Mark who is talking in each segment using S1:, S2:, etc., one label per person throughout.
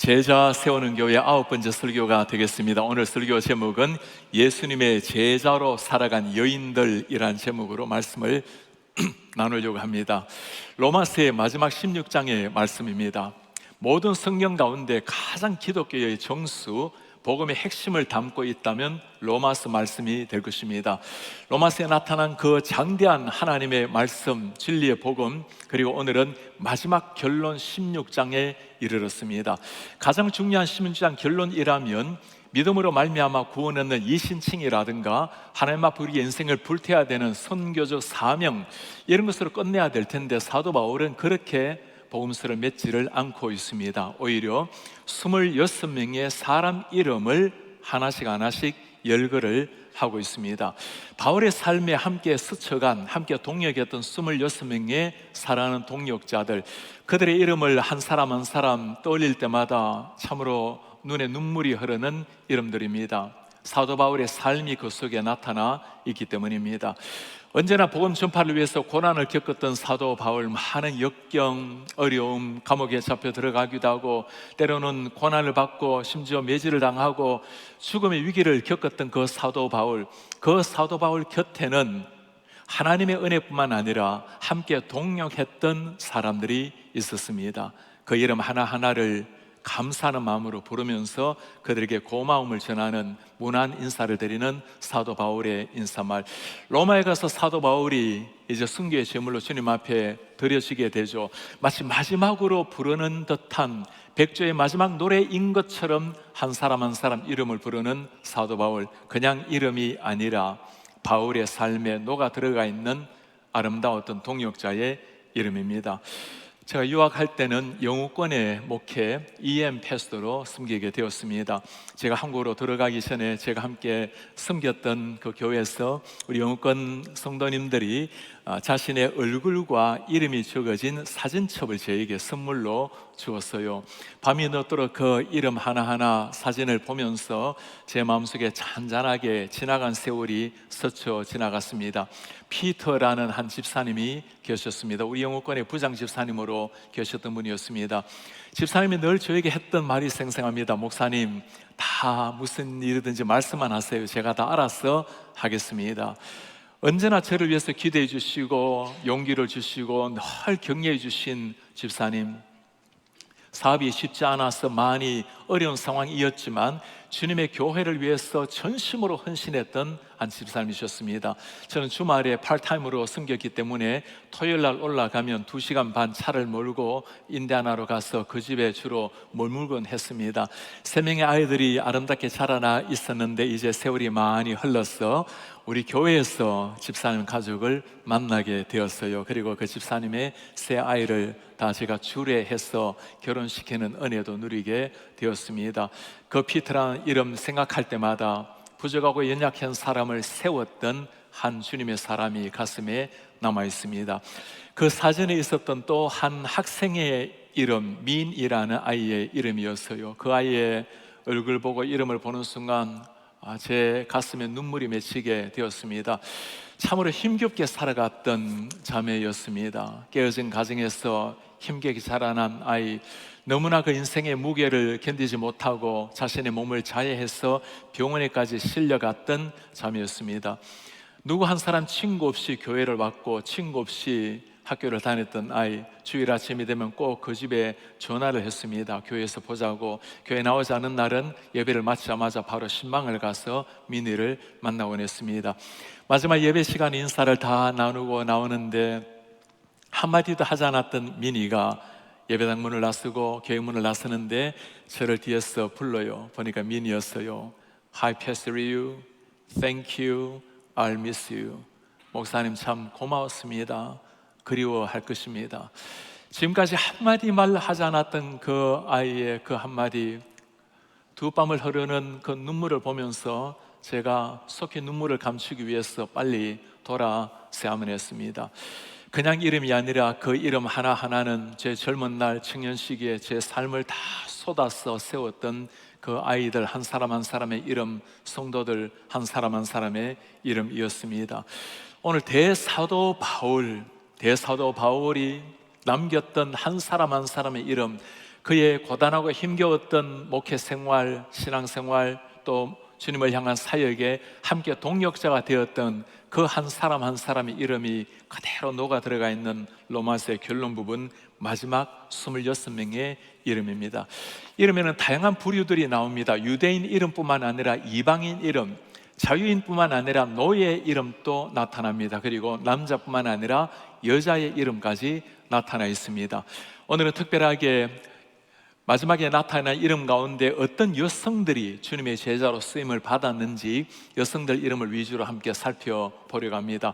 S1: 제자 세우는 교회 9번째 설교가 되겠습니다. 오늘 설교 제목은 예수님의 제자로 살아간 여인들이란 제목으로 말씀을 나누려고 합니다. 로마서의 마지막 16장의 말씀입니다. 모든 성경 가운데 가장 기독교의 정수, 복음의 핵심을 담고 있다면 로마서 말씀이 될 것입니다. 로마서에 나타난 그 장대한 하나님의 말씀, 진리의 복음, 그리고 오늘은 마지막 결론 16장에 이르렀습니다. 가장 중요한 16장 결론이라면 믿음으로 말미암아 구원 얻는 이신칭이라든가 하나님 앞에 우리 인생을 불태워야 되는 선교적 사명, 이런 것으로 끝내야 될 텐데 사도 바울은 그렇게 복음서를 맺지를 않고 있습니다. 오히려 26명의 사람 이름을 하나씩 열거를 하고 있습니다. 바울의 삶에 함께 스쳐간, 함께 동역했던 26명의 사랑하는 동역자들, 그들의 이름을 한 사람 한 사람 떠올릴 때마다 참으로 눈에 눈물이 흐르는 이름들입니다. 사도 바울의 삶이 그 속에 나타나 있기 때문입니다. 언제나 복음 전파를 위해서 고난을 겪었던 사도 바울, 많은 역경, 어려움, 감옥에 잡혀 들어가기도 하고 때로는 고난을 받고 심지어 매질을 당하고 죽음의 위기를 겪었던 그 사도 바울 곁에는 하나님의 은혜뿐만 아니라 함께 동역했던 사람들이 있었습니다. 그 이름 하나하나를 감사하는 마음으로 부르면서 그들에게 고마움을 전하는 무난 인사를 드리는 사도 바울의 인사말. 로마에 가서 사도 바울이 이제 순교의 제물로 주님 앞에 드려지게 되죠. 마치 마지막으로 부르는 듯한 백조의 마지막 노래인 것처럼 한 사람 한 사람 이름을 부르는 사도 바울, 그냥 이름이 아니라 바울의 삶에 녹아 들어가 있는 아름다웠던 동역자의 이름입니다. 제가 유학할 때는 영우권의 목회 EM 패스터로 섬기게 되었습니다. 제가 한국으로 들어가기 전에 제가 함께 섬겼던 그 교회에서 우리 영우권 성도님들이 자신의 얼굴과 이름이 적어진 사진첩을 저에게 선물로 주었어요. 밤이 늦도록 그 이름 하나하나 사진을 보면서 제 마음속에 잔잔하게 지나간 세월이 스쳐 지나갔습니다. 피터라는 한 집사님이 계셨습니다. 우리 영우권의 부장 집사님으로 계셨던 분이었습니다. 집사님이 늘 저에게 했던 말이 생생합니다. 목사님, 다 무슨 일이든지 말씀만 하세요. 제가 다 알아서 하겠습니다. 언제나 저를 위해서 기도해 주시고 용기를 주시고 늘 격려해 주신 집사님, 사업이 쉽지 않아서 많이 어려운 상황이었지만 주님의 교회를 위해서 전심으로 헌신했던 한 집사님이셨습니다. 저는 주말에 팔타임으로 섬겼기 때문에 토요일날 올라가면 2시간 반 차를 몰고 인디아나로 가서 그 집에 주로 머물곤 했습니다. 3명의 아이들이 아름답게 자라나 있었는데 이제 세월이 많이 흘러서 우리 교회에서 집사님 가족을 만나게 되었어요. 그리고 그 집사님의 세 아이를 다 제가 주례해서 결혼시키는 은혜도 누리게 되었습니다. 그 피터라는 이름 생각할 때마다 부족하고 연약한 사람을 세웠던 한 주님의 사람이 가슴에 남아 있습니다. 그 사진에 있었던 또 한 학생의 이름, 민이라는 아이의 이름이었어요. 그 아이의 얼굴 보고 이름을 보는 순간 제 가슴에 눈물이 맺히게 되었습니다. 참으로 힘겹게 살아갔던 자매였습니다. 깨어진 가정에서 힘겹게 자라난 아이, 너무나 그 인생의 무게를 견디지 못하고 자신의 몸을 자해해서 병원에까지 실려갔던 자매였습니다. 누구 한 사람 친구 없이 교회를 왔고 친구 없이 학교를 다녔던 아이, 주일 아침이 되면 꼭 그 집에 전화를 했습니다. 교회에서 보자고. 교회 나오지 않은 날은 예배를 마치자마자 바로 신방을 가서 민희를 만나곤 했습니다. 마지막 예배 시간 인사를 다 나누고 나오는데 한마디도 하지 않았던 민희가 예배당 문을 나서고 교회 문을 나서는데 저를 뒤에서 불러요. 보니까 민희였어요. Hi Pastor Ryu, thank you, I'll miss you. 목사님 참 고마웠습니다. 그리워할 것입니다. 지금까지 한마디 말 하지 않았던 그 아이의 그 한마디, 두 뺨을 흐르는 그 눈물을 보면서 제가 속히 눈물을 감추기 위해서 빨리 돌아서야만 했습니다. 그냥 이름이 아니라 그 이름 하나하나는 제 젊은 날 청년 시기에 제 삶을 다 쏟아서 세웠던 그 아이들 한 사람 한 사람의 이름, 성도들 한 사람 한 사람의 이름이었습니다. 오늘 대사도 바울이 남겼던 한 사람 한 사람의 이름, 그의 고단하고 힘겨웠던 목회 생활, 신앙 생활, 또 주님을 향한 사역에 함께 동역자가 되었던 그 한 사람 한 사람의 이름이 그대로 녹아 들어가 있는 로마서의 결론 부분 마지막 26명의 이름입니다. 이름에는 다양한 부류들이 나옵니다. 유대인 이름뿐만 아니라 이방인 이름, 자유인뿐만 아니라 노예 이름도 나타납니다. 그리고 남자뿐만 아니라 여자의 이름까지 나타나 있습니다. 오늘은 특별하게 마지막에 나타난 이름 가운데 어떤 여성들이 주님의 제자로 쓰임을 받았는지 여성들 이름을 위주로 함께 살펴보려고 합니다.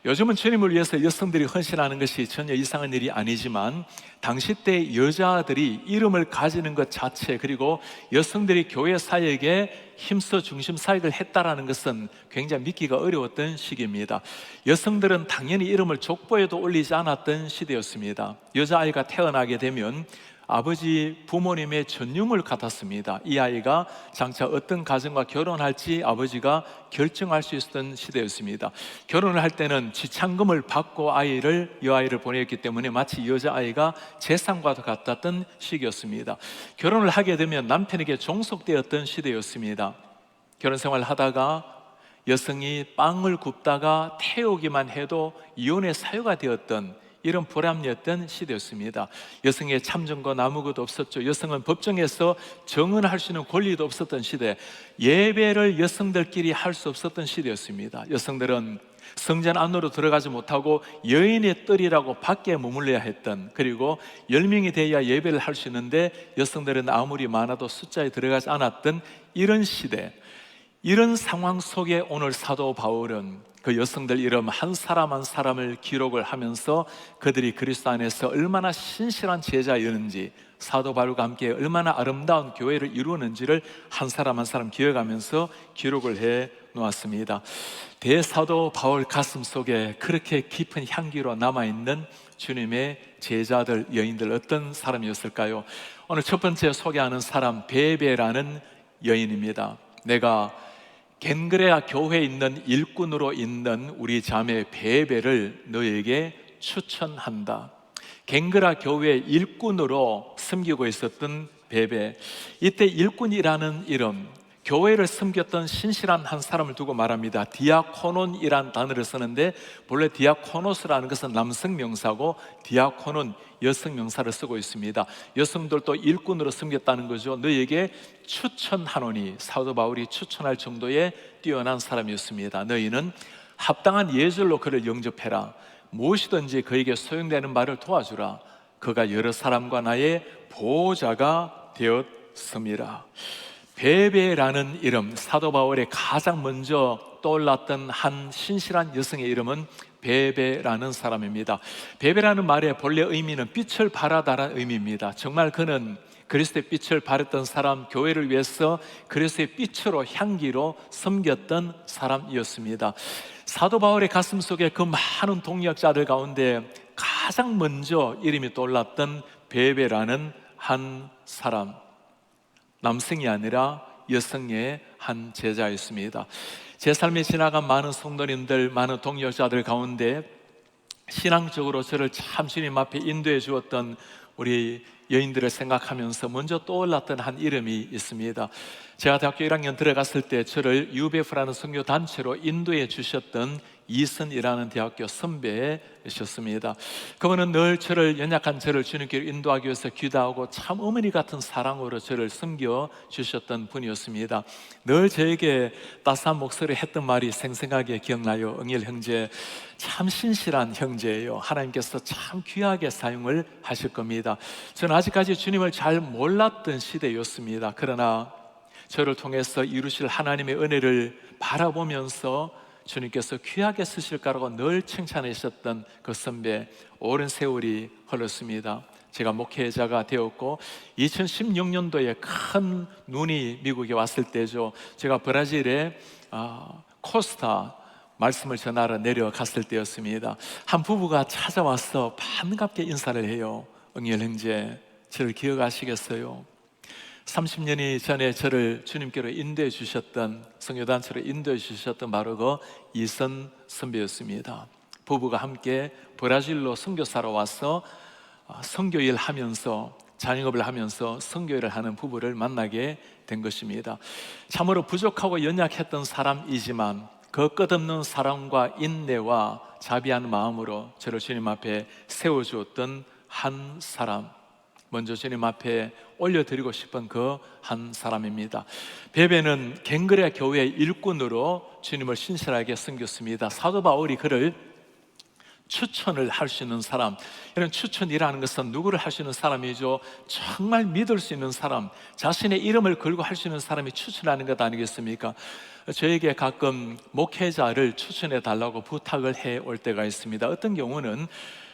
S1: 요즘은 주님을 위해서 여성들이 헌신하는 것이 전혀 이상한 일이 아니지만 당시 때 여자들이 이름을 가지는 것 자체, 그리고 여성들이 교회 사역에 힘써 중심 사역을 했다라는 것은 굉장히 믿기가 어려웠던 시기입니다. 여성들은 당연히 이름을 족보에도 올리지 않았던 시대였습니다. 여자아이가 태어나게 되면 아버지 부모님의 전유물 같았습니다. 이 아이가 장차 어떤 가정과 결혼할지 아버지가 결정할 수 있었던 시대였습니다. 결혼을 할 때는 지참금을 받고 여아이를 보냈기 때문에 마치 여자아이가 재산과도 같았던 시기였습니다. 결혼을 하게 되면 남편에게 종속되었던 시대였습니다. 결혼 생활을 하다가 여성이 빵을 굽다가 태우기만 해도 이혼의 사유가 되었던 이런 불합리했던 시대였습니다. 여성의 참정권 아무것도 없었죠. 여성은 법정에서 정언할 수 있는 권리도 없었던 시대, 예배를 여성들끼리 할 수 없었던 시대였습니다. 여성들은 성전 안으로 들어가지 못하고 여인의 뜰이라고 밖에 머물러야 했던, 그리고 10명이 돼야 예배를 할 수 있는데 여성들은 아무리 많아도 숫자에 들어가지 않았던 이런 시대, 이런 상황 속에 오늘 사도 바울은 그 여성들 이름 한 사람 한 사람을 기록을 하면서 그들이 그리스도 안에서 얼마나 신실한 제자였는지, 사도 바울과 함께 얼마나 아름다운 교회를 이루었는지를 한 사람 한 사람 기억하면서 기록을 해 놓았습니다. 대사도 바울 가슴 속에 그렇게 깊은 향기로 남아있는 주님의 제자들, 여인들 어떤 사람이었을까요? 오늘 첫 번째 소개하는 사람, 베베라는 여인입니다. 내가 겐그레아 교회에 있는 일꾼으로 있는 우리 자매 베베를 너에게 추천한다. 겐그라 교회 일꾼으로 섬기고 있었던 베베, 이때 일꾼이라는 이름, 교회를 섬겼던 신실한 한 사람을 두고 말합니다. 디아코논이란 단어를 쓰는데 본래 디아코노스라는 것은 남성 명사고 디아코논 여성 명사를 쓰고 있습니다. 여성들도 일꾼으로 섬겼다는 거죠. 너에게 추천하노니, 사도 바울이 추천할 정도의 뛰어난 사람이었습니다. 너희는 합당한 예절로 그를 영접해라. 무엇이든지 그에게 소용되는 말을 도와주라. 그가 여러 사람과 나의 보호자가 되었음이라. 베베라는 이름, 사도 바울의 가장 먼저 떠올랐던 한 신실한 여성의 이름은 베베라는 사람입니다. 베베라는 말의 본래 의미는 빛을 발하다라는 의미입니다. 정말 그는 그리스도의 빛을 발했던 사람, 교회를 위해서 그리스도의 빛으로 향기로 섬겼던 사람이었습니다. 사도 바울의 가슴 속에 그 많은 동역자들 가운데 가장 먼저 이름이 떠올랐던 베베라는 한 사람, 남성이 아니라 여성의 한 제자였습니다. 제 삶에 지나간 많은 성도님들, 많은 동역자들 가운데 신앙적으로 저를 참 주님 앞에 인도해 주었던 우리 여인들을 생각하면서 먼저 떠올랐던 한 이름이 있습니다. 제가 대학교 1학년 들어갔을 때 저를 UBF라는 선교 단체로 인도해 주셨던 이선이라는 대학교 선배이셨습니다. 그분은 늘 연약한 저를 주님께로 인도하기 위해서 기도하고 참 어머니 같은 사랑으로 저를 섬겨 주셨던 분이었습니다. 늘 저에게 따스한 목소리 했던 말이 생생하게 기억나요. 응일 형제, 참 신실한 형제예요. 하나님께서 참 귀하게 사용을 하실 겁니다. 저는 아직까지 주님을 잘 몰랐던 시대였습니다. 그러나 저를 통해서 이루실 하나님의 은혜를 바라보면서 주님께서 귀하게 쓰실 거라고 늘 칭찬해 주셨던 그 선배, 오랜 세월이 흘렀습니다. 제가 목회자가 되었고 2016년도에 큰 눈이 미국에 왔을 때죠. 제가 브라질에 코스타 말씀을 전하러 내려갔을 때였습니다. 한 부부가 찾아와서 반갑게 인사를 해요. 응일 형제, 저를 기억하시겠어요? 30년이 전에 저를 주님께로 인도해 주셨던, 성교단체로 인도해 주셨던 바로 그 이선 선배였습니다. 부부가 함께 브라질로 선교사로 와서 선교일 하면서 자영업을 하면서 선교회를 하는 부부를 만나게 된 것입니다. 참으로 부족하고 연약했던 사람이지만 그 끝없는 사랑과 인내와 자비한 마음으로 저를 주님 앞에 세워주었던 한 사람, 먼저 주님 앞에 올려드리고 싶은 그 한 사람입니다. 베베는 갱그레 교회의 일꾼으로 주님을 신실하게 섬겼습니다. 사도 바울이 그를 추천을 할 수 있는 사람, 이런 추천이라는 것은 누구를 할 수 있는 사람이죠? 정말 믿을 수 있는 사람, 자신의 이름을 걸고 할 수 있는 사람이 추천하는 것 아니겠습니까? 저에게 가끔 목회자를 추천해 달라고 부탁을 해 올 때가 있습니다. 어떤 경우는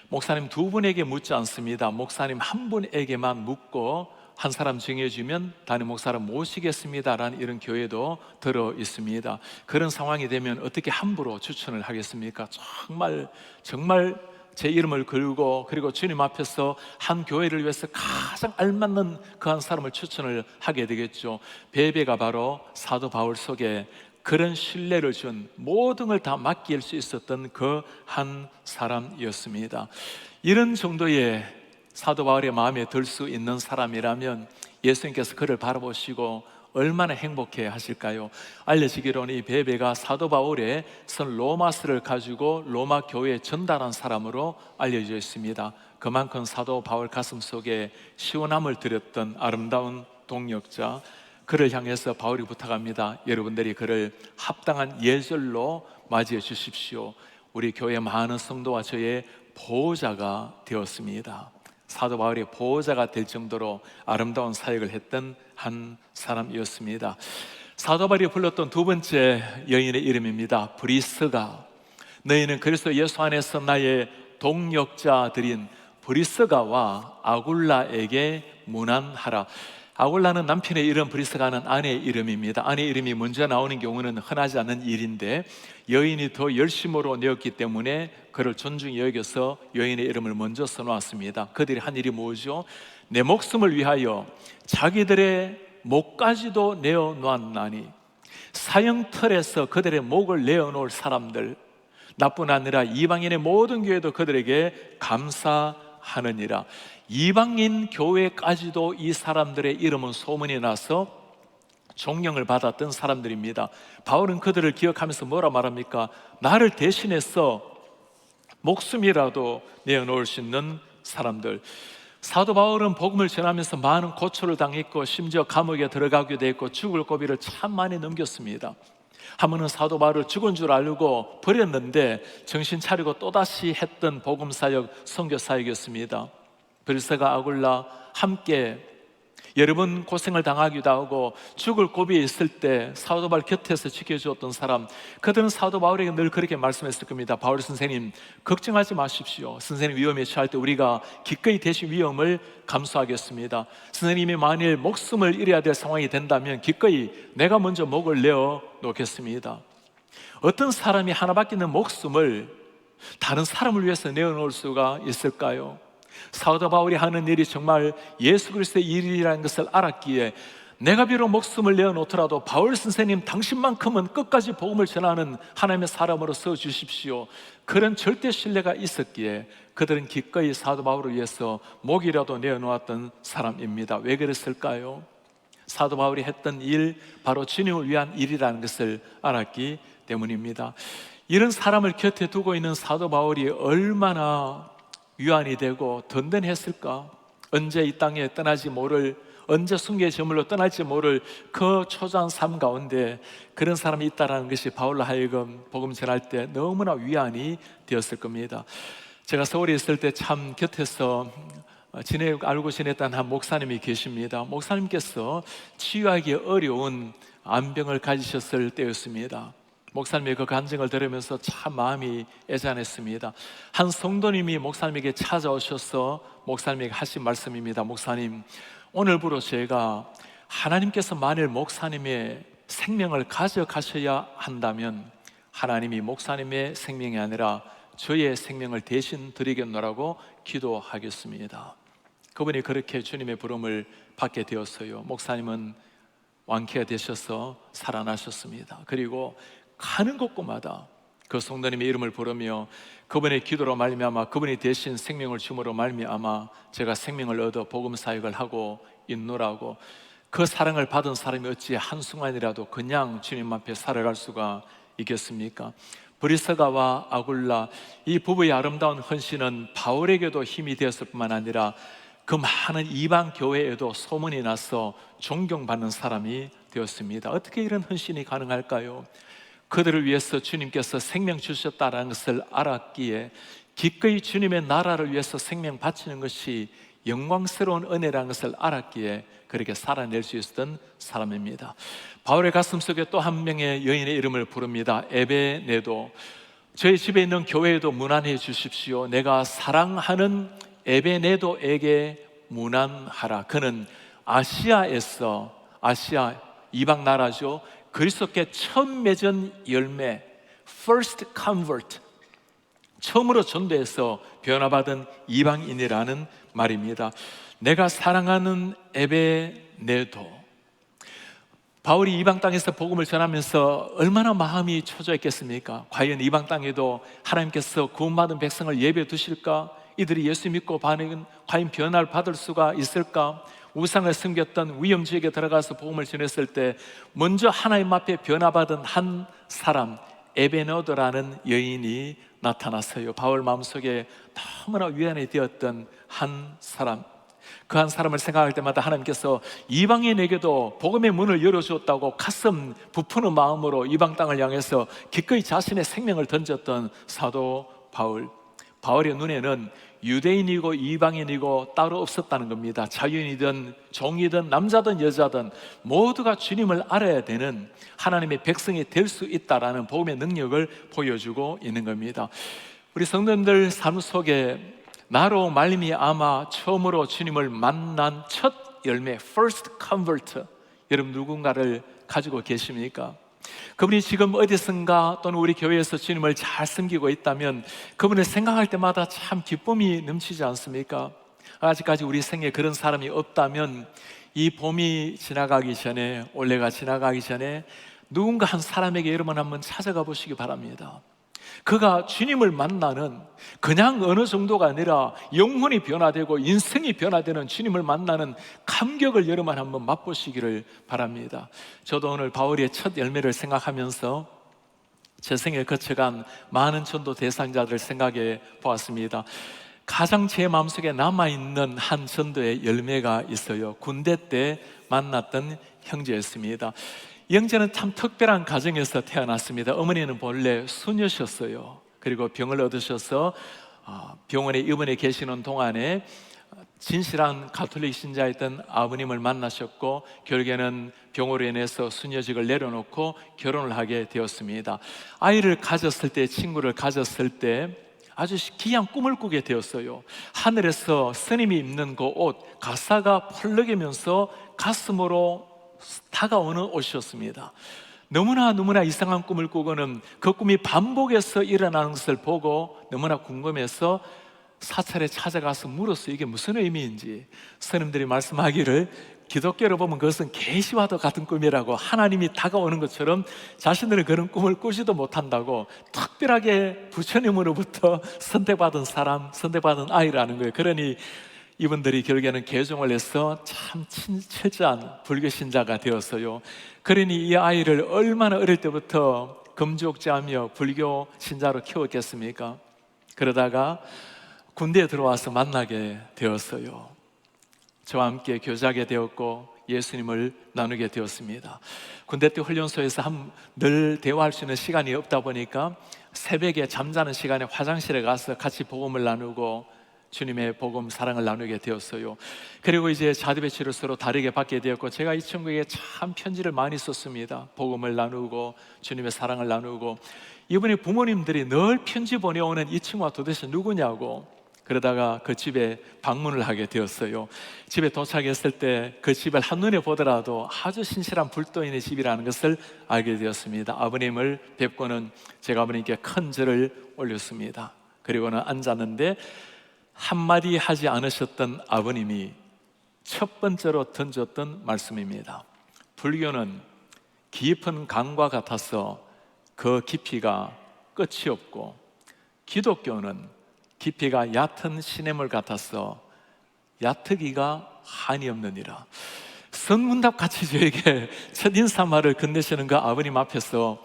S1: 목사님 두 분에게 묻지 않습니다. 목사님 한 분에게만 묻고 한 사람 정해주면 담임 목사를 모시겠습니다라는 이런 교회도 들어 있습니다. 그런 상황이 되면 어떻게 함부로 추천을 하겠습니까? 정말 제 이름을 걸고 그리고 주님 앞에서 한 교회를 위해서 가장 알맞는 그 한 사람을 추천을 하게 되겠죠. 베베가 바로 사도 바울 속에 그런 신뢰를 준, 모든 걸 다 맡길 수 있었던 그 한 사람이었습니다. 이런 정도의 사도 바울의 마음에 들 수 있는 사람이라면 예수님께서 그를 바라보시고 얼마나 행복해 하실까요? 알려지기로는 이 베베가 사도 바울의 선 로마서를 가지고 로마 교회에 전달한 사람으로 알려져 있습니다. 그만큼 사도 바울 가슴 속에 시원함을 드렸던 아름다운 동역자, 그를 향해서 바울이 부탁합니다. 여러분들이 그를 합당한 예절로 맞이해 주십시오. 우리 교회 많은 성도와 저의 보호자가 되었습니다. 사도 바울의 보호자가 될 정도로 아름다운 사역을 했던 한 사람이었습니다. 사도 바울이 불렀던 두 번째 여인의 이름입니다. 브리스가. 너희는 그리스도 예수 안에서 나의 동역자들인 브리스가와 아굴라에게 문안하라. 아굴라는 남편의 이름, 브리스가는 아내의 이름입니다. 아내의 이름이 먼저 나오는 경우는 흔하지 않은 일인데 여인이 더 열심으로 내었기 때문에 그를 존중히 여겨서 여인의 이름을 먼저 써놓았습니다. 그들이 한 일이 뭐죠? 내 목숨을 위하여 자기들의 목까지도 내어놓았나니, 사형틀에서 그들의 목을 내어놓을 사람들, 나뿐 아니라 이방인의 모든 교회도 그들에게 감사하느니라. 이방인 교회까지도 이 사람들의 이름은 소문이 나서 존경을 받았던 사람들입니다. 바울은 그들을 기억하면서 뭐라 말합니까? 나를 대신해서 목숨이라도 내어놓을 수 있는 사람들. 사도 바울은 복음을 전하면서 많은 고초를 당했고 심지어 감옥에 들어가기도 했고 죽을 고비를 참 많이 넘겼습니다. 한 번은 사도 바울을 죽은 줄 알고 버렸는데 정신 차리고 또다시 했던 복음사역, 선교사역이었습니다. 브리스가 아굴라 함께 여러 번 고생을 당하기도 하고 죽을 고비에 있을 때 사도 바울 곁에서 지켜주었던 사람, 그들은 사도 바울에게 늘 그렇게 말씀했을 겁니다. 바울 선생님, 걱정하지 마십시오. 선생님 위험에 처할 때 우리가 기꺼이 대신 위험을 감수하겠습니다. 선생님이 만일 목숨을 잃어야 될 상황이 된다면 기꺼이 내가 먼저 목을 내어 놓겠습니다. 어떤 사람이 하나밖에 없는 목숨을 다른 사람을 위해서 내어놓을 수가 있을까요? 사도 바울이 하는 일이 정말 예수 그리스도의 일이라는 것을 알았기에 내가 비록 목숨을 내어놓더라도 바울 선생님 당신만큼은 끝까지 복음을 전하는 하나님의 사람으로 주십시오. 그런 절대 신뢰가 있었기에 그들은 기꺼이 사도 바울을 위해서 목이라도 내어놓았던 사람입니다. 왜 그랬을까요? 사도 바울이 했던 일, 바로 주님을 위한 일이라는 것을 알았기 때문입니다. 이런 사람을 곁에 두고 있는 사도 바울이 얼마나 위안이 되고 든든했을까? 언제 이 땅에 떠나지 모를, 언제 순교의 저물로 떠날지 모를 그 초조한 삶 가운데 그런 사람이 있다는 것이 바울로 하여금 복음 전할 때 너무나 위안이 되었을 겁니다. 제가 서울에 있을 때 참 곁에서 알고 지냈던 한 목사님이 계십니다. 목사님께서 치유하기 어려운 암병을 가지셨을 때였습니다. 목사님의 그 간증을 들으면서 참 마음이 애잔했습니다. 한 성도님이 목사님에게 찾아오셔서 목사님에게 하신 말씀입니다. 목사님, 오늘부로 제가 하나님께서 만일 목사님의 생명을 가져가셔야 한다면 하나님이 목사님의 생명이 아니라 저의 생명을 대신 드리겠노라고 기도하겠습니다. 그분이 그렇게 주님의 부름을 받게 되었어요. 목사님은 완쾌가 되셔서 살아나셨습니다. 그리고 가는 곳곳마다 그 성도님의 이름을 부르며 그분의 기도로 말미암아 그분이 대신 생명을 줌으로 말미암아 제가 생명을 얻어 복음 사역을 하고 있노라고, 그 사랑을 받은 사람이 어찌 한순간이라도 그냥 주님 앞에 살아갈 수가 있겠습니까? 브리스가와 아굴라, 이 부부의 아름다운 헌신은 바울에게도 힘이 되었을 뿐만 아니라 그 많은 이방 교회에도 소문이 나서 존경받는 사람이 되었습니다. 어떻게 이런 헌신이 가능할까요? 그들을 위해서 주님께서 생명 주셨다는 것을 알았기에 기꺼이 주님의 나라를 위해서 생명 바치는 것이 영광스러운 은혜라는 것을 알았기에 그렇게 살아낼 수 있었던 사람입니다. 바울의 가슴속에 또 한 명의 여인의 이름을 부릅니다. 에베네도. 저희 집에 있는 교회에도 문안해 주십시오. 내가 사랑하는 에베네도에게 문안하라. 그는 아시아에서, 아시아 이방 나라죠, 그리스도께 처음 맺은 열매, first convert, 처음으로 전도해서 변화받은 이방인이라는 말입니다. 내가 사랑하는 에베네도. 바울이 이방 땅에서 복음을 전하면서 얼마나 마음이 초조했겠습니까? 과연 이방 땅에도 하나님께서 구원받은 백성을 예배해 두실까? 이들이 예수 믿고 반응은 과연 변화를 받을 수가 있을까? 우상을 숨겼던 위험지역에 들어가서 복음을 전했을 때 먼저 하나님 앞에 변화받은 한 사람, 에베네도라는 여인이 나타났어요. 바울 마음속에 너무나 위안이 되었던 한 사람, 그 한 사람을 생각할 때마다 하나님께서 이방인에게도 복음의 문을 열어주었다고 가슴 부푸는 마음으로 이방 땅을 향해서 기꺼이 자신의 생명을 던졌던 사도 바울. 바울의 눈에는 유대인이고 이방인이고 따로 없었다는 겁니다. 자유인이든 종이든 남자든 여자든 모두가 주님을 알아야 되는 하나님의 백성이 될 수 있다라는 복음의 능력을 보여주고 있는 겁니다. 우리 성도님들 삶 속에 나로 말미암아 처음으로 주님을 만난 첫 열매, first convert, 여러분 누군가를 가지고 계십니까? 그분이 지금 어디선가 또는 우리 교회에서 주님을 잘 섬기고 있다면 그분을 생각할 때마다 참 기쁨이 넘치지 않습니까? 아직까지 우리 생에 그런 사람이 없다면 이 봄이 지나가기 전에, 올해가 지나가기 전에 누군가 한 사람에게 여러분 한번 찾아가 보시기 바랍니다. 그가 주님을 만나는, 그냥 어느 정도가 아니라 영혼이 변화되고 인생이 변화되는 주님을 만나는 감격을 여러분 한번 맛보시기를 바랍니다. 저도 오늘 바울의 첫 열매를 생각하면서 제 생에 거쳐간 많은 전도 대상자들을 생각해 보았습니다. 가장 제 마음속에 남아있는 한 전도의 열매가 있어요. 군대 때 만났던 형제였습니다. 영재는 참 특별한 가정에서 태어났습니다. 어머니는 본래 수녀셨어요. 그리고 병을 얻으셔서 병원에 입원해 계시는 동안에 진실한 가톨릭 신자였던 아버님을 만나셨고 결국에는 병으로 인해서 수녀직을 내려놓고 결혼을 하게 되었습니다. 아이를 가졌을 때, 친구를 가졌을 때 아주 귀한 꿈을 꾸게 되었어요. 하늘에서 스님이 입는 그 옷, 가사가 펄럭이면서 가슴으로 다가오는 옷이었습니다. 너무나 이상한 꿈을 꾸고는 그 꿈이 반복해서 일어나는 것을 보고 너무나 궁금해서 사찰에 찾아가서 물었어요. 이게 무슨 의미인지. 스님들이 말씀하기를 기독교로 보면 그것은 계시와도 같은 꿈이라고, 하나님이 다가오는 것처럼 자신들은 그런 꿈을 꾸지도 못한다고, 특별하게 부처님으로부터 선택받은 사람, 선택받은 아이라는 거예요. 그러니 이분들이 결국에는 개종을 해서 참 철저한 불교 신자가 되었어요. 그러니 이 아이를 얼마나 어릴 때부터 금주옥제하며 불교 신자로 키웠겠습니까? 그러다가 군대에 들어와서 만나게 되었어요. 저와 함께 교제하게 되었고 예수님을 나누게 되었습니다. 군대 때 훈련소에서 늘 대화할 수 있는 시간이 없다 보니까 새벽에 잠자는 시간에 화장실에 가서 같이 복음을 나누고 주님의 복음, 사랑을 나누게 되었어요. 그리고 이제 자두배치를 서로 다르게 받게 되었고, 제가 이 친구에게 참 편지를 많이 썼습니다. 복음을 나누고 주님의 사랑을 나누고. 이분의 부모님들이 늘 편지 보내오는 이 친구가 도대체 누구냐고, 그러다가 그 집에 방문을 하게 되었어요. 집에 도착했을 때 그 집을 한눈에 보더라도 아주 신실한 불도인의 집이라는 것을 알게 되었습니다. 아버님을 뵙고는 제가 아버님께 큰 절을 올렸습니다. 그리고는 앉았는데 한마디 하지 않으셨던 아버님이 첫 번째로 던졌던 말씀입니다. 불교는 깊은 강과 같아서 그 깊이가 끝이 없고 기독교는 깊이가 얕은 시냇물 같아서 얕으기가 한이 없느니라. 선문답같이 저에게 첫인사말을 건네시는 그 아버님 앞에서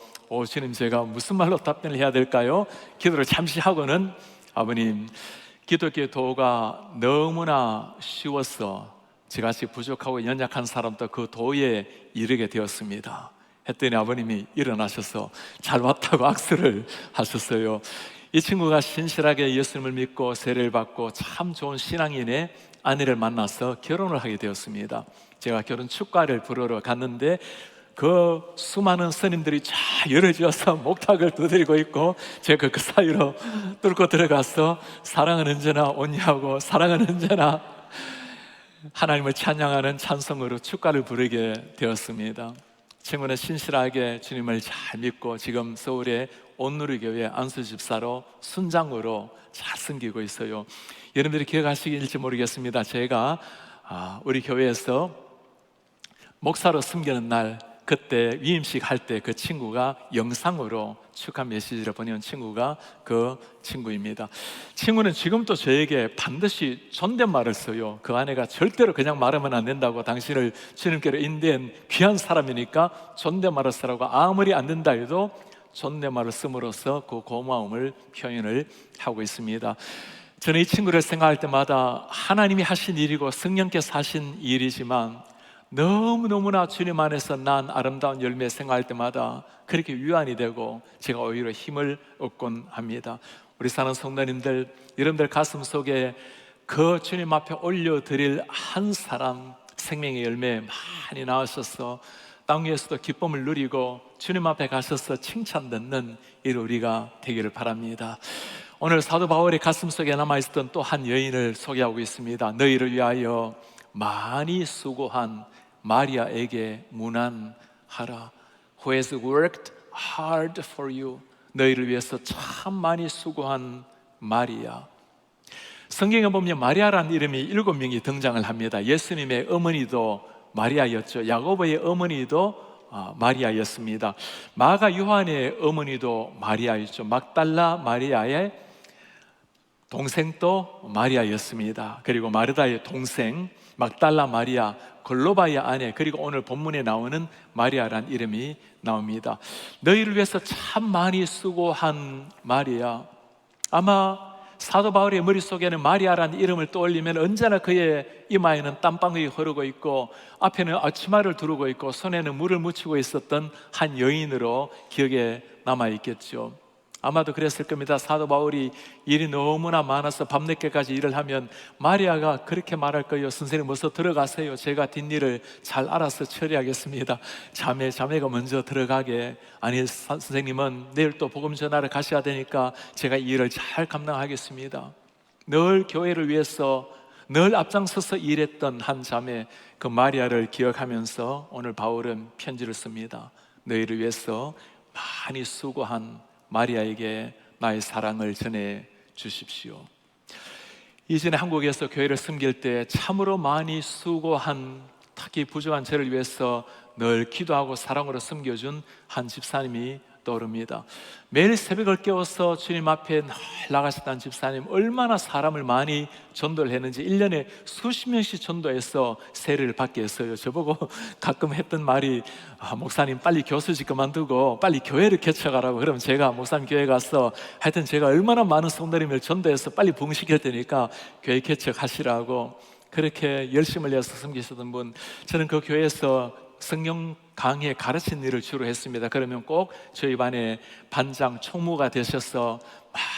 S1: 주님, 제가 무슨 말로 답변을 해야 될까요? 기도를 잠시 하고는, 아버님, 기독교의 도가 너무나 쉬워서 저같이 부족하고 연약한 사람도 그 도에 이르게 되었습니다 했더니 아버님이 일어나셔서 잘 왔다고 악수를 하셨어요. 이 친구가 신실하게 예수님을 믿고 세례를 받고 참 좋은 신앙인의 아내를 만나서 결혼을 하게 되었습니다. 제가 결혼 축가를 부르러 갔는데 그 수많은 스님들이 쫙 열어지어서 목탁을 두드리고 있고, 제가 그 사이로 뚫고 들어가서 사랑은 언제나 온유하고 사랑은 언제나 하나님을 찬양하는 찬송으로 축가를 부르게 되었습니다. 친구는 신실하게 주님을 잘 믿고 지금 서울의 온누리교회 안수집사로 순장으로 잘 섬기고 있어요. 여러분들이 기억하시길지 모르겠습니다. 제가 우리 교회에서 목사로 섬기는 날, 그때 위임식 할 때 그 친구가 영상으로 축하 메시지를 보내온 친구가 그 친구입니다. 친구는 지금도 저에게 반드시 존댓말을 써요. 그 아내가 절대로 그냥 말하면 안 된다고, 당신을 주님께로 인도한 귀한 사람이니까 존댓말을 쓰라고, 아무리 안 된다 해도 존댓말을 씀으로써 그 고마움을 표현을 하고 있습니다. 저는 이 친구를 생각할 때마다 하나님이 하신 일이고 성령께서 하신 일이지만 너무너무나 주님 안에서 난 아름다운 열매 생각할 때마다 그렇게 위안이 되고 제가 오히려 힘을 얻곤 합니다. 우리 사는 성도님들, 여러분들 가슴 속에 그 주님 앞에 올려드릴 한 사람 생명의 열매 많이 낳으셔서 땅 위에서도 기쁨을 누리고 주님 앞에 가셔서 칭찬 듣는 이 우리가 되기를 바랍니다. 오늘 사도 바울의 가슴 속에 남아있었던 또 한 여인을 소개하고 있습니다. 너희를 위하여 많이 수고한 마리아에게 문안하라. Who has worked hard for you. 너희를 위해서 참 많이 수고한 마리아. 성경에 보면 마리아라는 이름이 7명이 등장을 합니다. 예수님의 어머니도 마리아였죠. 야고보의 어머니도 마리아였습니다. 마가 요한의 어머니도 마리아였죠. 막달라 마리아의 동생도 마리아였습니다. 그리고 마르다의 동생 막달라 마리아, 글로바의 아내, 그리고 오늘 본문에 나오는 마리아란 이름이 나옵니다. 너희를 위해서 참 많이 수고한 마리아. 아마 사도 바울의 머릿속에는 마리아라는 이름을 떠올리면 언제나 그의 이마에는 땀방울이 흐르고 있고 앞에는 앞치마를 두르고 있고 손에는 물을 묻히고 있었던 한 여인으로 기억에 남아있겠죠. 아마도 그랬을 겁니다. 사도 바울이 일이 너무나 많아서 밤늦게까지 일을 하면 마리아가 그렇게 말할 거예요. 선생님 어서 들어가세요. 제가 뒷일을 잘 알아서 처리하겠습니다. 자매가 먼저 들어가게. 아니 선생님은 내일 또 복음 전하러 가셔야 되니까 제가 이 일을 잘 감당하겠습니다. 늘 교회를 위해서 늘 앞장서서 일했던 한 자매, 그 마리아를 기억하면서 오늘 바울은 편지를 씁니다. 너희를 위해서 많이 수고한 마리아에게 나의 사랑을 전해 주십시오. 이전에 한국에서 교회를 섬길 때 참으로 많이 수고한, 특히 부족한 저를 위해서 늘 기도하고 사랑으로 섬겨준 한 집사님이 떠오릅니다. 매일 새벽을 깨워서 주님 앞에 늘 나가셨다는 집사님, 얼마나 사람을 많이 전도를 했는지 1년에 수십 명씩 전도해서 세례를 받게 했어요. 저보고 가끔 했던 말이 목사님 빨리 교수직 그만두고 빨리 교회를 개척하라고. 그러면 제가 목사님 교회 가서 하여튼 제가 얼마나 많은 성도님을 전도해서 빨리 부흥시킬 테니까 교회 개척하시라고 그렇게 열심을 내서 섬기셨던 분, 저는 그 교회에서 성경 강의 가르친 일을 주로 했습니다. 그러면 꼭 저희 반의 반장 총무가 되셔서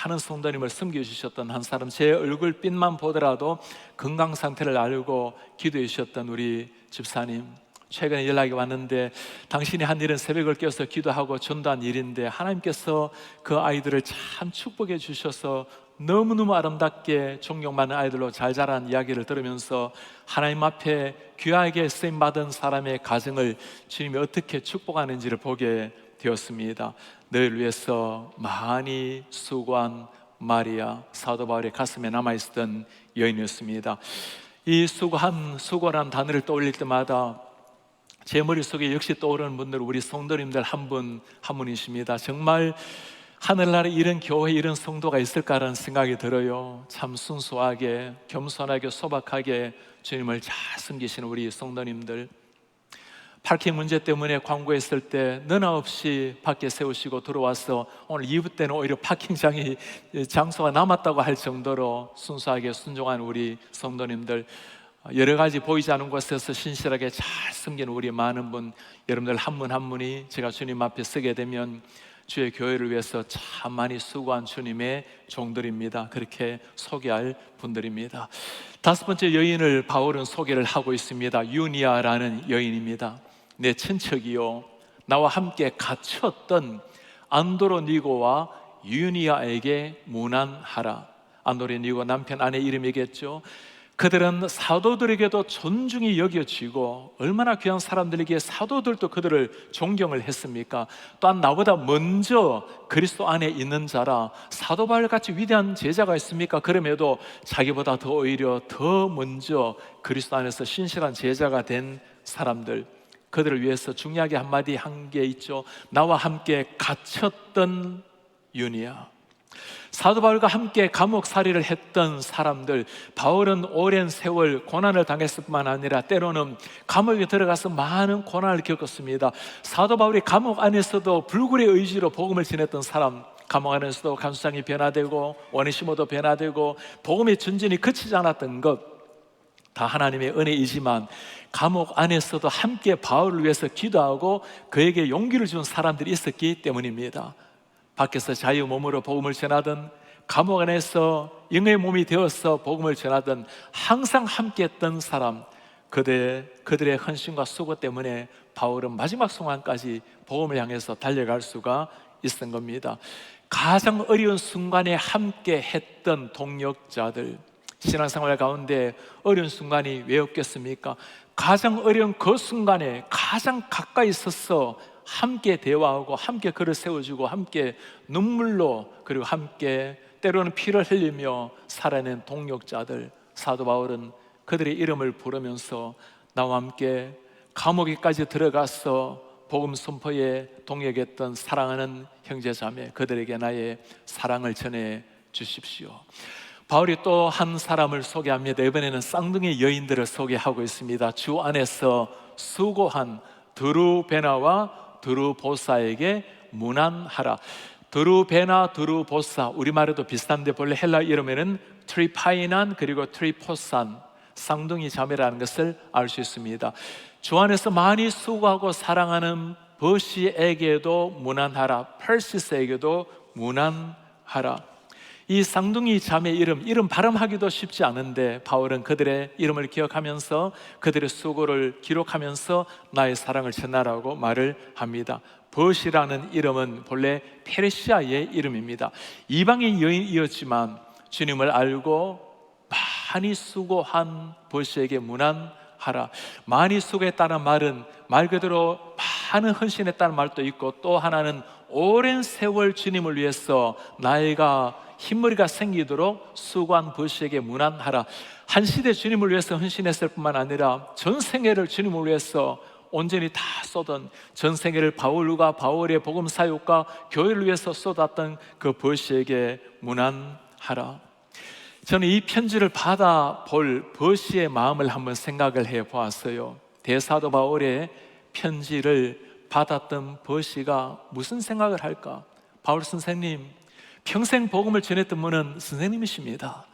S1: 많은 성도님을 섬겨주셨던 한 사람, 제 얼굴빛만 보더라도 건강 상태를 알고 기도해 주셨던 우리 집사님, 최근에 연락이 왔는데 당신이 한 일은 새벽을 깨워서 기도하고 전도한 일인데 하나님께서 그 아이들을 참 축복해 주셔서 너무너무 아름답게 존경받는 아이들로 잘 자란 이야기를 들으면서 하나님 앞에 귀하게 쓰임받은 사람의 가정을 주님이 어떻게 축복하는지를 보게 되었습니다. 너희를 위해서 많이 수고한 마리아, 사도 바울의 가슴에 남아있었던 여인이었습니다. 이 수고란 단어를 떠올릴 때마다 제 머릿속에 역시 떠오르는 분들은 우리 성도님들 한 분 한 분이십니다. 정말 하늘나라에 이런 교회, 이런 성도가 있을까라는 생각이 들어요. 참 순수하게, 겸손하게, 소박하게 주님을 잘 섬기시는 우리 성도님들, 파킹 문제 때문에 광고했을 때 너나 없이 밖에 세우시고 들어와서 오늘 2부 때는 오히려 파킹장이 장소가 남았다고 할 정도로 순수하게 순종한 우리 성도님들, 여러 가지 보이지 않는 곳에서 신실하게 잘 섬기는 우리 많은 분, 여러분들 한 분 한 분이 제가 주님 앞에 서게 되면 주의 교회를 위해서 참 많이 수고한 주님의 종들입니다. 그렇게 소개할 분들입니다. 다섯 번째 여인을 바울은 소개를 하고 있습니다. 유니아라는 여인입니다. 내 친척이요, 나와 함께 갇혔던 안드로니고와 유니아에게 문안하라. 안드로니고 남편 아내 이름이겠죠. 그들은 사도들에게도 존중이 여겨지고 얼마나 귀한 사람들에게 사도들도 그들을 존경을 했습니까? 또한 나보다 먼저 그리스도 안에 있는 자라, 사도 바울같이 위대한 제자가 있습니까? 그럼에도 자기보다 더 오히려 더 먼저 그리스도 안에서 신실한 제자가 된 사람들, 그들을 위해서 중요하게 한마디 한 게 있죠. 나와 함께 갇혔던 유니아. 사도 바울과 함께 감옥살이를 했던 사람들, 바울은 오랜 세월 고난을 당했을 뿐만 아니라 때로는 감옥에 들어가서 많은 고난을 겪었습니다. 사도 바울이 감옥 안에서도 불굴의 의지로 복음을 전했던 사람, 감옥 안에서도 간수장이 변화되고 오네시모도 변화되고 복음의 전진이 그치지 않았던 것, 다 하나님의 은혜이지만 감옥 안에서도 함께 바울을 위해서 기도하고 그에게 용기를 준 사람들이 있었기 때문입니다. 밖에서 자유 몸으로 복음을 전하든 감옥 안에서 영의 몸이 되어서 복음을 전하든 항상 함께 했던 사람, 그들의 헌신과 수고 때문에 바울은 마지막 순간까지 복음을 향해서 달려갈 수가 있었던 겁니다. 가장 어려운 순간에 함께 했던 동역자들, 신앙생활 가운데 어려운 순간이 왜 없겠습니까? 가장 어려운 그 순간에 가장 가까이 있어서 함께 대화하고 함께 그를 세워주고 함께 눈물로, 그리고 함께 때로는 피를 흘리며 살아낸 동역자들, 사도 바울은 그들의 이름을 부르면서 나와 함께 감옥에까지 들어가서 복음 선포에 동역했던 사랑하는 형제자매, 그들에게 나의 사랑을 전해 주십시오. 바울이 또 한 사람을 소개합니다. 이번에는 쌍둥이 여인들을 소개하고 있습니다. 주 안에서 수고한 드루베나와 드루보사에게 문안하라. 드루베나, 드루보사, 우리말에도 비슷한데 본래 헬라 이름에는 트리파이난 그리고 트리포산, 쌍둥이 자매라는 것을 알 수 있습니다. 주 안에서 많이 수고하고 사랑하는 버시에게도 문안하라. 퍼시스에게도 문안하라. 이 쌍둥이 자매 이름 발음하기도 쉽지 않은데 바울은 그들의 이름을 기억하면서 그들의 수고를 기록하면서 나의 사랑을 전하라고 말을 합니다. 버시라는 이름은 본래 페르시아의 이름입니다. 이방인 여인이었지만 주님을 알고 많이 수고한 버시에게 문안하라. 많이 수고했다는 말은 말 그대로 많은 헌신했다는 말도 있고, 또 하나는 오랜 세월 주님을 위해서 나이가 흰머리가 생기도록 수고한 버시에게 문안하라. 한 시대 주님을 위해서 헌신했을 뿐만 아니라 전 생애를 주님을 위해서 온전히 다 쏟은, 전 생애를 바울과 바울의 복음 사역과 교회를 위해서 쏟았던 그 버시에게 문안하라. 저는 이 편지를 받아볼 버시의 마음을 한번 생각을 해보았어요. 대사도 바울의 편지를 받았던 버시가 무슨 생각을 할까? 바울 선생님, 평생 복음을 전했던 분은 선생님이십니다.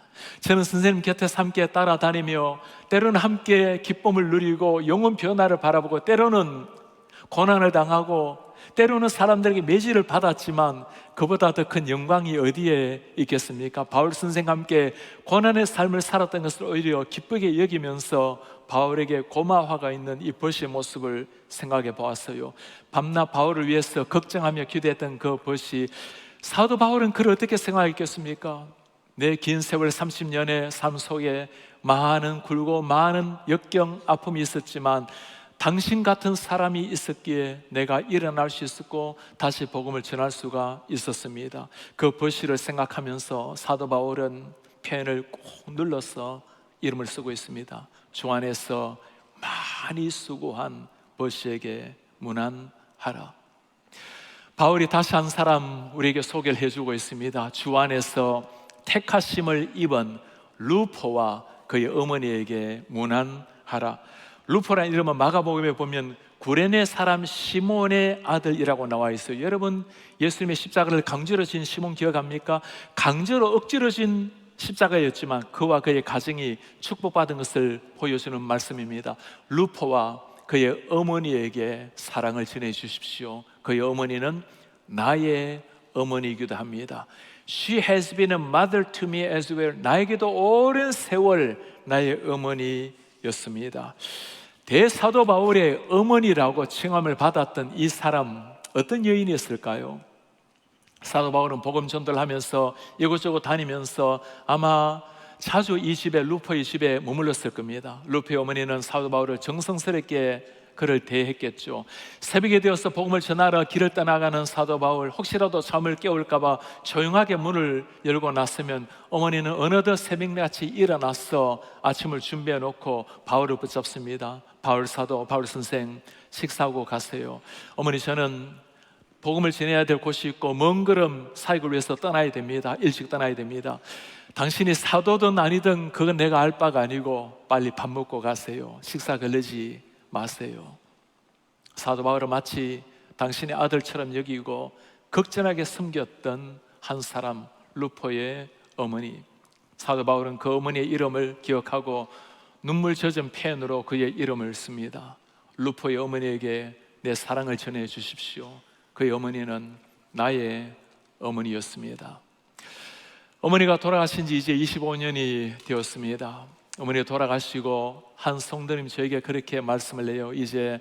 S1: 저는 선생님 곁에서 함께 따라다니며 때로는 함께 기쁨을 누리고 영혼 변화를 바라보고 때로는 고난을 당하고 때로는 사람들에게 매질을 받았지만 그보다 더 큰 영광이 어디에 있겠습니까? 바울 선생과 함께 고난의 삶을 살았던 것을 오히려 기쁘게 여기면서 바울에게 고마화가 있는 이 버시의 모습을 생각해 보았어요. 밤낮 바울을 위해서 걱정하며 기도했던 그 버시, 사도 바울은 그를 어떻게 생각했겠습니까? 내 긴 세월 30년의 삶 속에 많은 굴고 많은 역경, 아픔이 있었지만 당신 같은 사람이 있었기에 내가 일어날 수 있었고 다시 복음을 전할 수가 있었습니다. 그 버시를 생각하면서 사도 바울은 펜을 꼭 눌러서 이름을 쓰고 있습니다. 주 안에서 많이 수고한 버시에게 문안하라. 바울이 다시 한 사람 우리에게 소개를 해주고 있습니다. 주 안에서 택하심을 입은 루포와 그의 어머니에게 문안하라. 루포라는 이름은 마가복음에 보면 구레네 사람 시몬의 아들이라고 나와 있어요. 여러분, 예수님의 십자가를 강제로 진 시몬 기억합니까? 강제로 억지로 진 십자가였지만 그와 그의 가정이 축복받은 것을 보여주는 말씀입니다. 루포와 그의 어머니에게 사랑을 전해주십시오. 그의 어머니는 나의 어머니이기도 합니다. She has been a mother to me as well. 나에게도 오랜 세월 나의 어머니였습니다. 대사도 바울의 어머니라고 칭함을 받았던 이 사람, 어떤 여인이었을까요? 사도 바울은 복음 전도를 하면서 이곳저곳 다니면서 아마 자주 이 집에, 루포의 집에 머물렀을 겁니다. 루포의 어머니는 사도 바울을 정성스럽게 그를 대했겠죠. 새벽이 되어서 복음을 전하러 길을 떠나가는 사도 바울, 혹시라도 잠을 깨울까 봐 조용하게 문을 열고 났으면 어머니는 어느덧 새벽같이 일어나서 아침을 준비해 놓고 바울을 붙잡습니다. 바울 사도, 바울 선생, 식사하고 가세요. 어머니, 저는 복음을 전해야 될 곳이 있고 먼 걸음 사역을 위해서 떠나야 됩니다. 일찍 떠나야 됩니다. 당신이 사도든 아니든 그건 내가 알 바가 아니고 빨리 밥 먹고 가세요. 식사 걸리지 마세요. 사도 바울은 마치 당신의 아들처럼 여기고 극진하게 섬겼던 한 사람, 루포의 어머니. 사도 바울은 그 어머니의 이름을 기억하고 눈물 젖은 펜으로 그의 이름을 씁니다. 루포의 어머니에게 내 사랑을 전해 주십시오. 그의 어머니는 나의 어머니였습니다. 어머니가 돌아가신 지 이제 25년이 되었습니다. 어머니가 돌아가시고 한 성도님 저에게 그렇게 말씀을 해요. 이제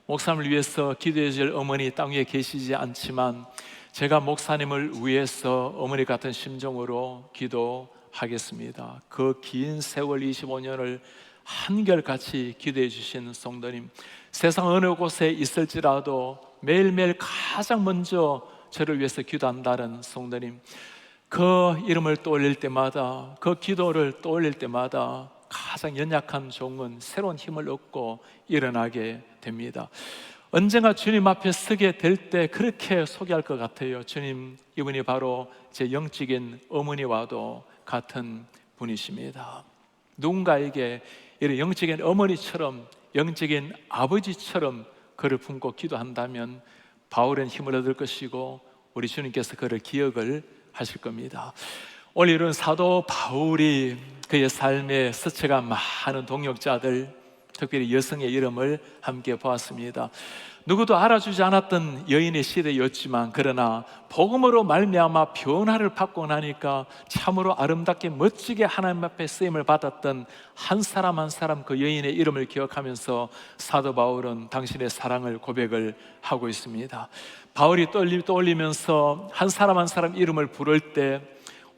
S1: 목사님을 위해서 기도해 줄 어머니 땅 위에 계시지 않지만 제가 목사님을 위해서 어머니 같은 심정으로 기도하겠습니다. 그 긴 세월 25년을 한결같이 기도해 주신 성도님, 세상 어느 곳에 있을지라도 매일매일 가장 먼저 저를 위해서 기도한다는 성도님, 그 이름을 떠올릴 때마다, 그 기도를 떠올릴 때마다 가장 연약한 종은 새로운 힘을 얻고 일어나게 됩니다. 언젠가 주님 앞에 서게 될 때 그렇게 소개할 것 같아요. 주님, 이분이 바로 제 영적인 어머니와도 같은 분이십니다. 누군가에게 이런 영적인 어머니처럼, 영적인 아버지처럼 그를 품고 기도한다면 바울은 힘을 얻을 것이고 우리 주님께서 그를 기억을 하실 겁니다. 오늘은 사도 바울이 그의 삶에 스쳐간 많은 동역자들, 특별히 여성의 이름을 함께 보았습니다. 누구도 알아주지 않았던 여인의 시대였지만 그러나 복음으로 말미암아 변화를 받고 나니까 참으로 아름답게 멋지게 하나님 앞에 쓰임을 받았던 한 사람 한 사람, 그 여인의 이름을 기억하면서 사도 바울은 당신의 사랑을 고백을 하고 있습니다. 바울이 떠올리면서 한 사람 한 사람 이름을 부를 때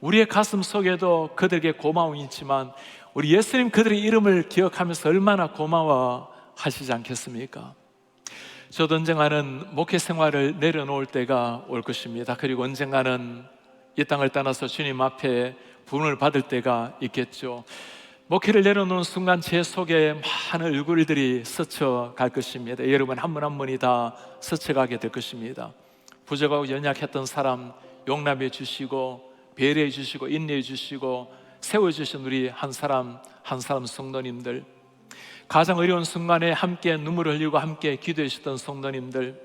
S1: 우리의 가슴 속에도 그들에게 고마움이 있지만 우리 예수님 그들의 이름을 기억하면서 얼마나 고마워하시지 않겠습니까? 저도 언젠가는 목회 생활을 내려놓을 때가 올 것입니다. 그리고 언젠가는 이 땅을 떠나서 주님 앞에 부름을 받을 때가 있겠죠. 목회를 내려놓는 순간 제 속에 많은 얼굴들이 스쳐갈 것입니다. 여러분 한 분 한 분이 다 스쳐가게 될 것입니다. 부족하고 연약했던 사람 용납해 주시고 배려해 주시고 인내해 주시고 세워주신 우리 한 사람 한 사람 성도님들, 가장 어려운 순간에 함께 눈물을 흘리고 함께 기도해 주셨던 성도님들,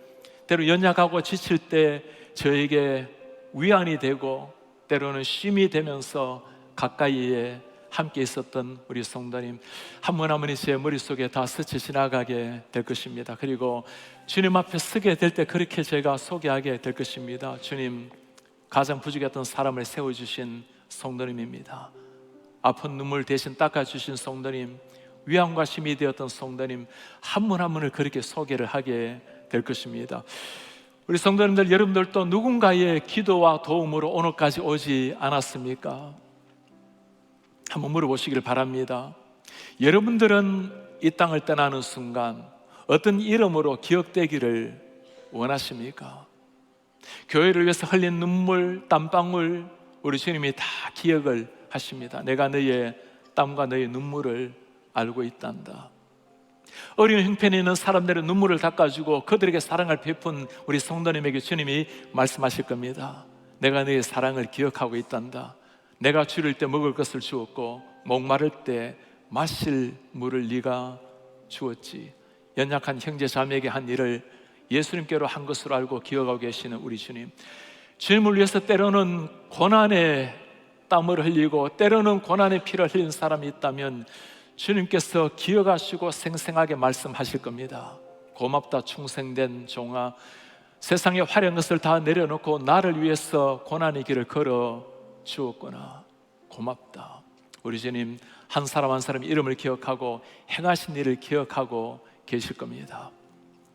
S1: 때로 연약하고 지칠 때 저에게 위안이 되고 때로는 쉼이 되면서 가까이에 함께 있었던 우리 성도님 한 분 한 분이 제 머릿속에 다 스쳐 지나가게 될 것입니다. 그리고 주님 앞에 서게 될 때 그렇게 제가 소개하게 될 것입니다. 주님, 가장 부족했던 사람을 세워주신 성도님입니다. 아픈 눈물 대신 닦아주신 성도님, 위안과 힘이 되었던 성도님 한 분 한 분을 그렇게 소개를 하게 될 것입니다. 우리 성도님들, 여러분들도 누군가의 기도와 도움으로 오늘까지 오지 않았습니까? 한번 물어보시길 바랍니다. 여러분들은 이 땅을 떠나는 순간 어떤 이름으로 기억되기를 원하십니까? 교회를 위해서 흘린 눈물, 땀방울 우리 주님이 다 기억을 하십니다. 내가 너의 땀과 너의 눈물을 알고 있단다. 어린 형편에 있는 사람들의 눈물을 닦아주고 그들에게 사랑을 베푼 우리 성도님에게 주님이 말씀하실 겁니다. 내가 너의 사랑을 기억하고 있단다. 내가 줄일 때 먹을 것을 주었고 목마를 때 마실 물을 네가 주었지. 연약한 형제 자매에게 한 일을 예수님께로 한 것으로 알고 기억하고 계시는 우리 주님, 주님을 위해서 때로는 고난의 땀을 흘리고 때로는 고난의 피를 흘린 사람이 있다면 주님께서 기억하시고 생생하게 말씀하실 겁니다. 고맙다 충성된 종아, 세상의 화려한 것을 다 내려놓고 나를 위해서 고난의 길을 걸어 주었구나. 고맙다. 우리 주님 한 사람 한 사람 이름을 기억하고 행하신 일을 기억하고 계실 겁니다.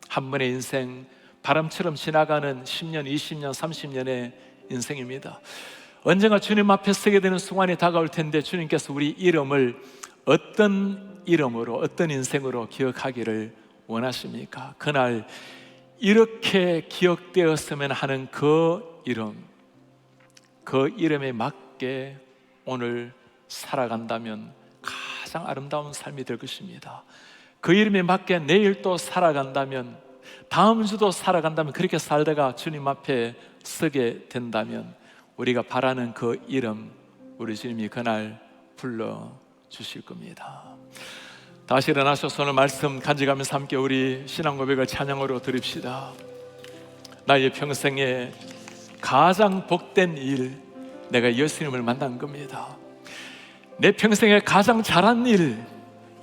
S1: 한 번의 인생, 바람처럼 지나가는 10년, 20년, 30년의 인생입니다. 언젠가 주님 앞에 서게 되는 순간이 다가올 텐데 주님께서 우리 이름을 어떤 이름으로, 어떤 인생으로 기억하기를 원하십니까? 그날 이렇게 기억되었으면 하는 그 이름, 그 이름에 맞게 오늘 살아간다면 가장 아름다운 삶이 될 것입니다. 그 이름에 맞게 내일 또 살아간다면, 다음 주도 살아간다면, 그렇게 살다가 주님 앞에 서게 된다면 우리가 바라는 그 이름, 우리 주님이 그날 불러주실 겁니다. 다시 일어나셔서 오늘 말씀 간직하면서 함께 우리 신앙 고백을 찬양으로 드립시다. 나의 평생에 가장 복된 일, 내가 예수님을 만난 겁니다. 내 평생에 가장 잘한 일,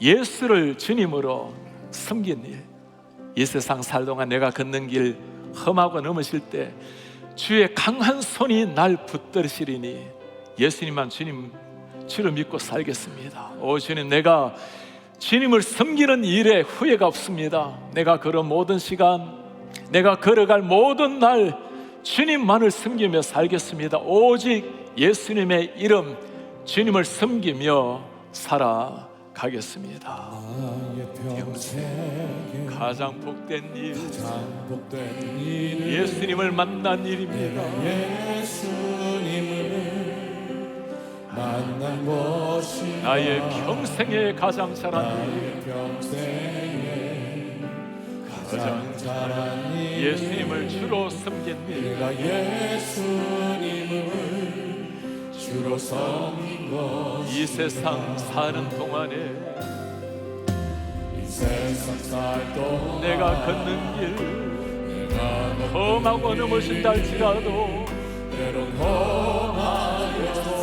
S1: 예수를 주님으로 섬긴 일. 이 세상 살 동안 내가 걷는 길 험하고 넘으실 때 주의 강한 손이 날 붙들으시리니 예수님만 주를 믿고 살겠습니다. 오 주님, 내가 주님을 섬기는 일에 후회가 없습니다. 내가 걸은 모든 시간, 내가 걸어갈 모든 날 주님만을 섬기며 살겠습니다. 오직 예수님의 이름, 주님을 섬기며 살아가겠습니다. 가장 복된 일, 예수님을 만난 일입니다.
S2: 만난 것이
S1: 나의 평생에 가장 잘한 일,
S2: 가장 잘한 일,
S1: 예수님을 주로 섬긴 일.
S2: 내가 예수님을 주로 섬긴 것.
S1: 이 세상 사는 동안에
S2: 이 세상 살 동안
S1: 내가 걷는 길 험하고 넘으신다 할지라도
S2: 때론 험하여서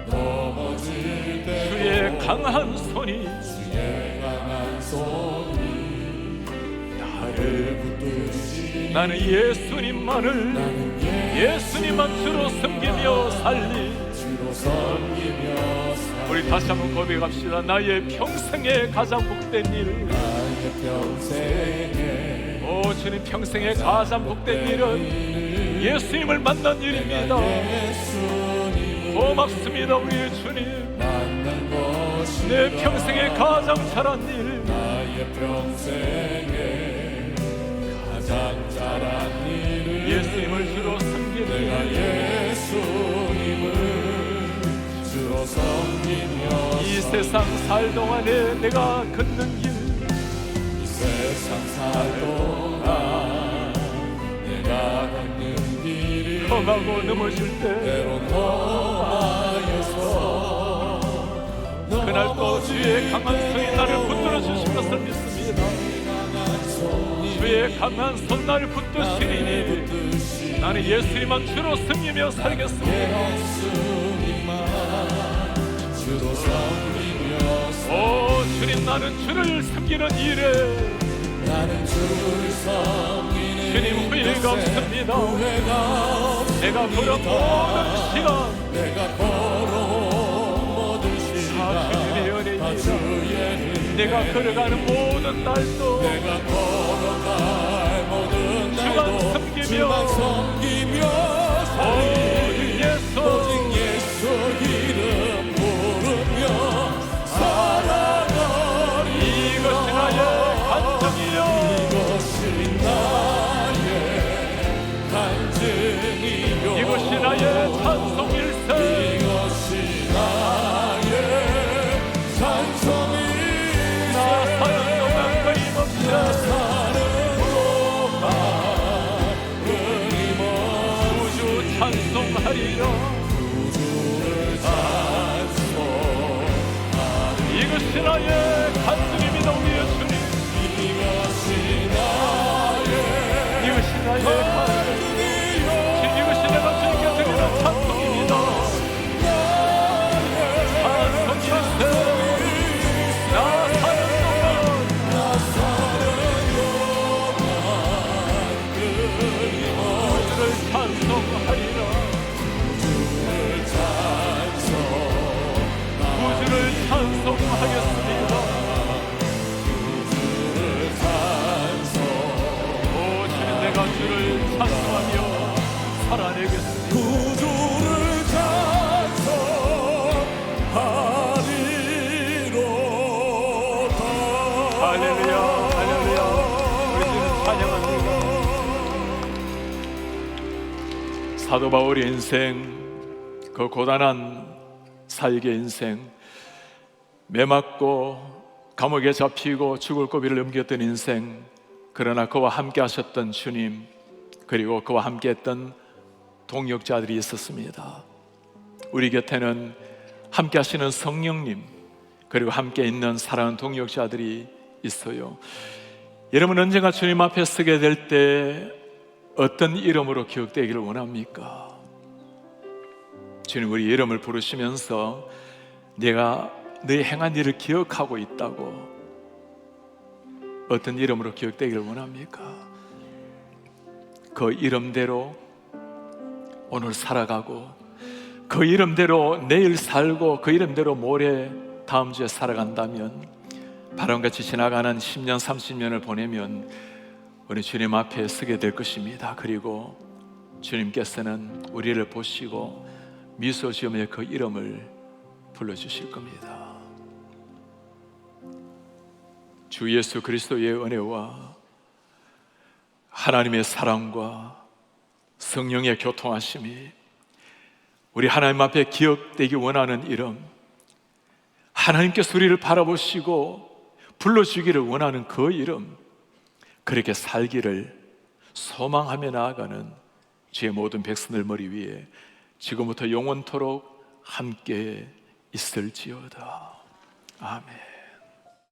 S2: 넘어질 때
S1: 주의 강한 손이
S2: 나를 붙드시니
S1: 나는 예수님만 주로 섬기며 살리.
S2: 주로 섬기며 살리.
S1: 우리 다시 한번 고백합시다. 나의 평생에 가장 복된 일,
S2: 나의 평생에
S1: 오 주님, 평생에 가장 복된 일은 예수님을 만난 일입니다. 고맙습니다 우리 주님.
S2: 만난 것이
S1: 내 평생에 가장 잘한 일,
S2: 나의 평생에 가장 잘한 일을
S1: 예수님을 주로 섬기는
S2: 내가
S1: 일.
S2: 예수님을 주로 섬기며
S1: 이 세상 살 동안에 내가 걷는 길,
S2: 이 세상 살 동안 내가 걷는 길이
S1: 험하고 넘어질 때
S2: 때론 험하여서
S1: 그날 또 주의 강한 손이 나를 붙들어 주신 것을 믿습니다. 주의 강한 손 나를 붙드시리니 나는 예수님만 주로 섬기며 살겠습니다.
S2: 주로 섬기며
S1: 오 주님, 나는 주를 섬기는 일에
S2: 나는 주를 섬기는
S1: 주님 후회가 없습니다. 내가 걸은 모든 시간
S2: 내가 걸어온 모든
S1: 다
S2: 시간
S1: 주님의
S2: 다
S1: 은혜입니다.
S2: 주의 은혜.
S1: 내가 걸어가는 모든 날도
S2: 내가 걸어갈 모든
S1: 주만
S2: 날도
S1: 섬기며
S2: 주만 섬기며 살리. 오직 예수 이름 부르며 살아가리.
S1: 이것이 나의 간증이요,
S2: 이것이 나의 간증이요
S1: 이것이 나의 찬송일세.
S2: 이것이 나의 찬송일세.
S1: 찬송하리라. 이것이 나의 간증입니다. 우리 예수님, 이것이 나의 간증, 이것이 내가 주님께 드리는 찬송입니다. 찬송일세 나 사는 동안 구주를 찬송하리라. 구주를 찬송하겠습니다. 오 주님, 내가 주를 찬송하며 살아내겠습니다.
S2: 구주를 찬송하리로다.
S1: 할렐루야, 할렐루야. 우리 주를 찬양합니다. 사도 바울의 인생, 그 고단한 사역의 인생, 매맞고 감옥에 잡히고 죽을 고비를 넘겼던 인생, 그러나 그와 함께 하셨던 주님, 그리고 그와 함께 했던 동역자들이 있었습니다. 우리 곁에는 함께 하시는 성령님, 그리고 함께 있는 사랑하는 동역자들이 있어요. 여러분, 언젠가 주님 앞에 서게 될 때 어떤 이름으로 기억되기를 원합니까? 주님, 우리 이름을 부르시면서 내가 너의 행한 일을 기억하고 있다고, 어떤 이름으로 기억되기를 원합니까? 그 이름대로 오늘 살아가고, 그 이름대로 내일 살고, 그 이름대로 모레 다음 주에 살아간다면, 바람같이 지나가는 10년 30년을 보내면 우리 주님 앞에 서게 될 것입니다. 그리고 주님께서는 우리를 보시고 미소 지으며 그 이름을 불러주실 겁니다. 주 예수 그리스도의 은혜와 하나님의 사랑과 성령의 교통하심이 우리 하나님 앞에 기억되기 원하는 이름, 하나님께서 우리를 바라보시고 불러주기를 원하는 그 이름, 그렇게 살기를 소망하며 나아가는 주의 모든 백성들 머리 위에 지금부터 영원토록 함께 있을지어다. 아멘.